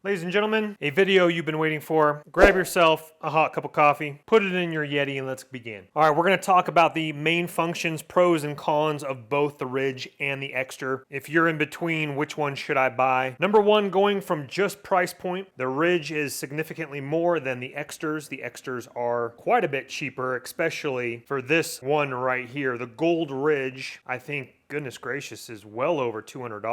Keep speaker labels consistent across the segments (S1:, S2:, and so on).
S1: Ladies and gentlemen, a video you've been waiting for. Grab yourself a hot cup of coffee, put it in your Yeti, and let's begin. All right, we're going to talk about the main functions, pros and cons of both the Ridge and the Ekster. If you're in between, which one should I buy? Number one, going from just price point, the Ridge is significantly more than the Eksters. The Eksters are quite a bit cheaper, especially for this one right here. The Gold Ridge, I think, goodness gracious, is well over $200.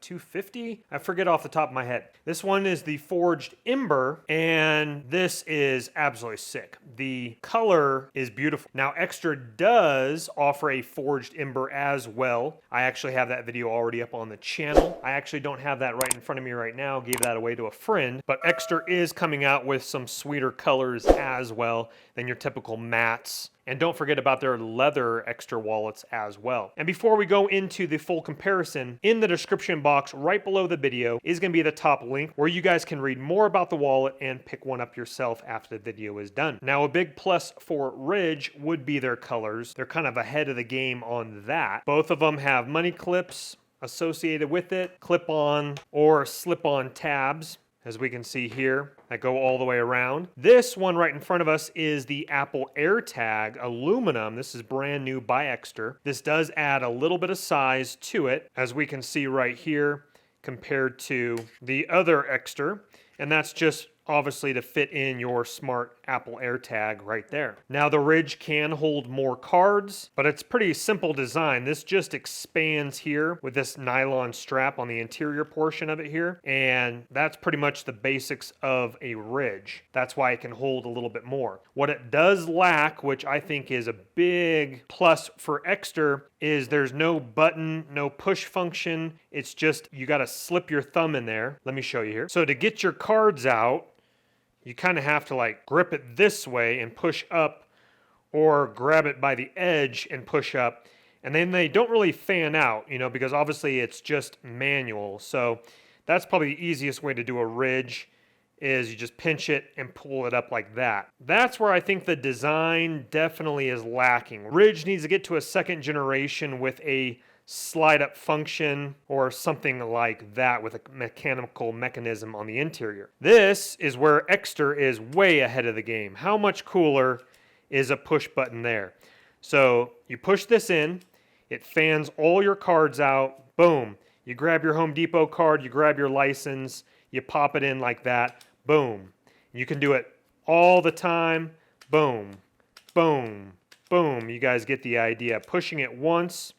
S1: $250? I forget off the top of my head. This one is the Forged Ember, and this is absolutely sick. The color is beautiful. Now, Ekster does offer a Forged Ember as well. I actually have that video already up on the channel. I actually don't have that right in front of me right now. Gave that away to a friend. But Ekster is coming out with some sweeter colors as well than your typical mattes. And don't forget about their leather Ekster wallets as well. And before we go into the full comparison, in the description box right below the video is going to be the top link where you guys can read more about the wallet and pick one up yourself after the video is done. Now, a big plus for Ridge would be their colors. They're kind of ahead of the game on that. Both of them have money clips associated with it, clip-on or slip-on tabs, as we can see here, that go all the way around. This one right in front of us is the Apple AirTag aluminum. This is brand new by Ekster. This does add a little bit of size to it, as we can see right here, compared to the other Ekster. And that's just obviously to fit in your smart Apple AirTag right there. Now, the Ridge can hold more cards, but it's pretty simple design. This just expands here with this nylon strap on the interior portion of it here, and that's pretty much the basics of a Ridge. That's why it can hold a little bit more. What it does lack, which I think is a big plus for Ekster, is there's no button, no push function. It's just, you gotta slip your thumb in there. Let me show you here. So to get your cards out, you kind of have to like grip it this way and push up, or grab it by the edge and push up. And then they don't really fan out, you know, because obviously it's just manual. So that's probably the easiest way to do a Ridge, is you just pinch it and pull it up like that. That's where I think the design definitely is lacking. Ridge needs to get to a second generation with a slide up function or something like that with a mechanical mechanism on the interior. This is where Ekster is way ahead of the game. How much cooler is a push button there? So you push this in, it fans all your cards out, boom. You grab your Home Depot card, you grab your license, you pop it in like that, boom. You can do it all the time, boom, boom, boom. You guys get the idea. Pushing it once,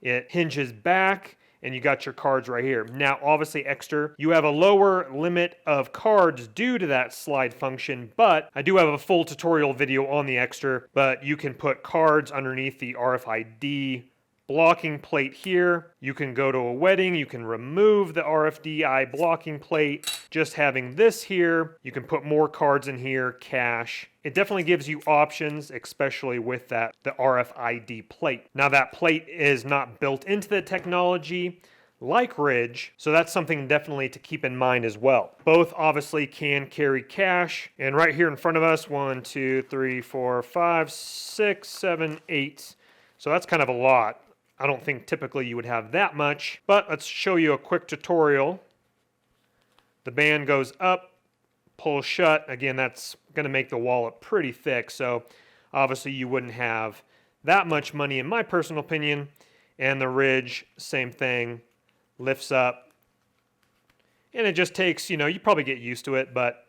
S1: it hinges back, and you got your cards right here. Now, obviously, Ekster, you have a lower limit of cards due to that slide function, but I do have a full tutorial video on the Ekster, but you can put cards underneath the RFID blocking plate here. You can go to a wedding, you can remove the RFID blocking plate. Just having this here, you can put more cards in here, cash. It definitely gives you options, especially with the RFID plate. Now, that plate is not built into the technology like Ridge, so that's something definitely to keep in mind as well. Both obviously can carry cash, and right here in front of us, 1, 2, 3, 4, 5, 6, 7, 8. So that's kind of a lot. I don't think typically you would have that much, but let's show you a quick tutorial. The band goes up, pulls shut. Again, that's going to make the wallet pretty thick, so obviously you wouldn't have that much money in my personal opinion. And the Ridge, same thing, lifts up. And it just takes, you probably get used to it, but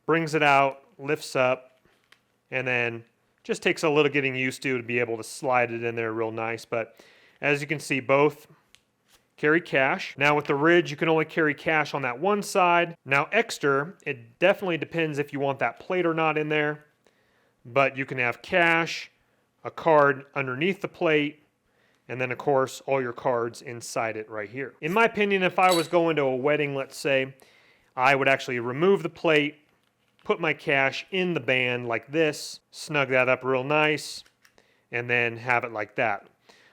S1: brings it out, lifts up, and then just takes a little getting used to be able to slide it in there real nice. But as you can see, both carry cash. Now with the Ridge, you can only carry cash on that one side. Now Ekster, it definitely depends if you want that plate or not in there. But you can have cash, a card underneath the plate, and then of course all your cards inside it right here. In my opinion, if I was going to a wedding, let's say, I would actually remove the plate, put my cash in the band like this, snug that up real nice, and then have it like that.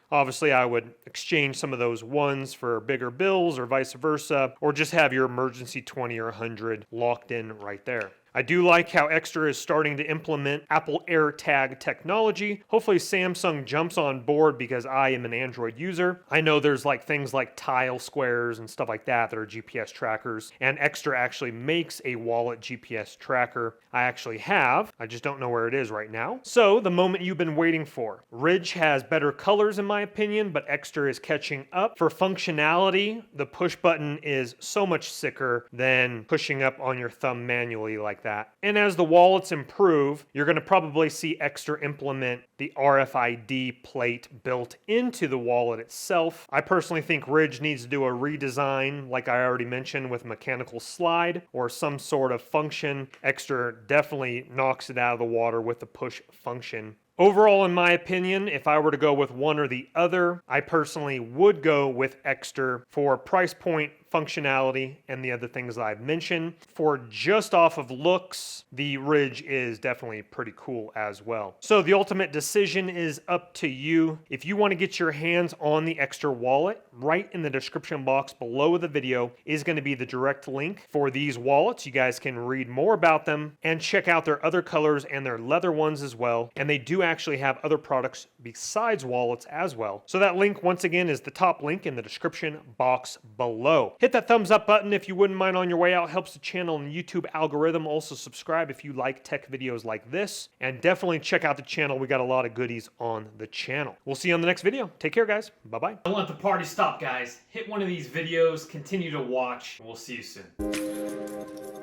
S1: Obviously, I would exchange some of those ones for bigger bills or vice versa, or just have your emergency 20 or 100 locked in right there. I do like how Ekster is starting to implement Apple AirTag technology. Hopefully Samsung jumps on board because I am an Android user. I know there's like things like tile squares and stuff like that that are GPS trackers, and Ekster actually makes a wallet GPS tracker. I actually have. I just don't know where it is right now. So the moment you've been waiting for. Ridge has better colors in my opinion, but Ekster is catching up. For functionality, the push button is so much sicker than pushing up on your thumb manually like that. And as the wallets improve, you're going to probably see Ekster implement the RFID plate built into the wallet itself. I personally think Ridge needs to do a redesign, like I already mentioned, with mechanical slide or some sort of function. Ekster definitely knocks it out of the water with the push function. Overall, in my opinion, if I were to go with one or the other, I personally would go with Ekster for price point, functionality, and the other things that I've mentioned. For just off of looks, the Ridge is definitely pretty cool as well. So the ultimate decision is up to you. If you want to get your hands on the Ekster wallet, right in the description box below the video is going to be the direct link for these wallets. You guys can read more about them and check out their other colors and their leather ones as well. And they do actually have other products besides wallets as well. So that link, once again, is the top link in the description box below. Hit that thumbs up button if you wouldn't mind on your way out. Helps the channel and the YouTube algorithm. Also subscribe if you like tech videos like this. And definitely check out the channel. We got a lot of goodies on the channel. We'll see you on the next video. Take care, guys. Bye-bye.
S2: Don't let the party stop, guys. Hit one of these videos. Continue to watch. We'll see you soon.